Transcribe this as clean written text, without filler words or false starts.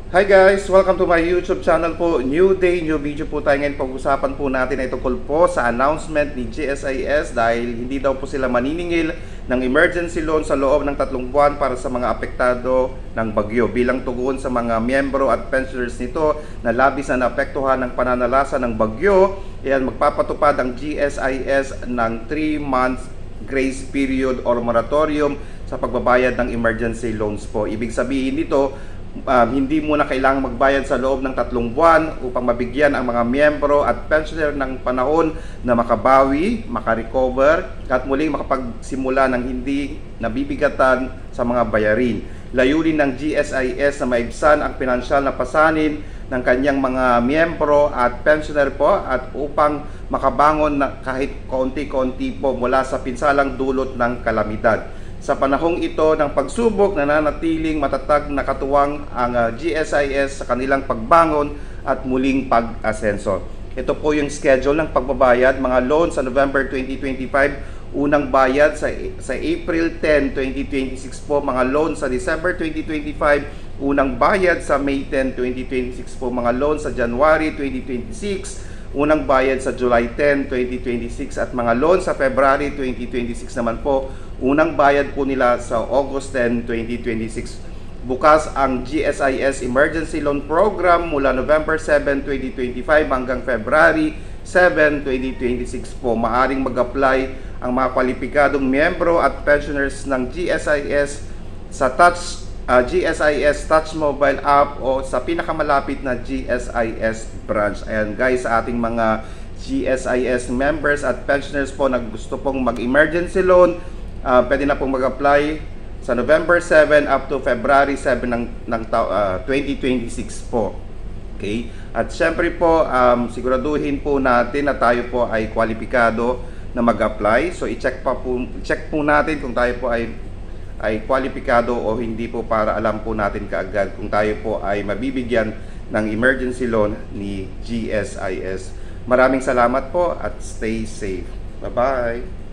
Hi guys! Welcome to my YouTube channel po. New day, new video po tayo ngayon. Pag-usapan po natin ay tungkol po sa announcement ni GSIS dahil hindi daw po sila maniningil ng emergency loan sa loob ng 3 buwan para sa mga apektado ng bagyo bilang tugon sa mga miyembro at pensioners nito na labis na naapektuhan ng pananalasa ng bagyo. Ayan, magpapatupad ang GSIS ng 3 months grace period or moratorium sa pagbabayad ng emergency loans po. Ibig sabihin nito, hindi muna kailangang magbayad sa loob ng 3 buwan upang mabigyan ang mga miyembro at pensioner ng panahon na makabawi, makarecover at muling makapagsimula ng hindi nabibigatan sa mga bayarin. Layunin ng GSIS na maibsan ang pinansyal na pasanin ng kanyang mga miyembro at pensioner po at upang makabangon na kahit konti-konti po mula sa pinsalang dulot ng kalamidad. Sa panahong ito ng pagsubok, nananatiling matatag na katuwang ang GSIS sa kanilang pagbangon at muling pag-asenso. Ito po yung schedule ng pagbabayad, mga loan sa November 2025, unang bayad sa April 10, 2026 po, mga loan sa December 2025, unang bayad sa May 10, 2026 po, mga loan sa January 2026, unang bayad sa July 10, 2026 at mga loan sa February 2026 naman po, unang bayad po nila sa August 10, 2026. Bukas ang GSIS Emergency Loan Program mula November 7, 2025 hanggang February 7, 2026 po. Maaring mag-apply ang mga kwalipikadong miyembro at pensioners ng GSIS sa GSIS Touch Mobile App o sa pinakamalapit na GSIS branch. Ayan guys, sa ating mga GSIS members at pensioners po na gusto pong mag-emergency loan, pwede na pong mag-apply sa November 7 up to February 7 ng 2026 po. Okay? At syempre po, siguraduhin po natin na tayo po ay kwalipikado na mag-apply. So check po natin kung tayo po ay kwalipikado o hindi po para alam po natin kaagad kung tayo po ay mabibigyan ng emergency loan ni GSIS. Maraming salamat po at stay safe. Bye-bye!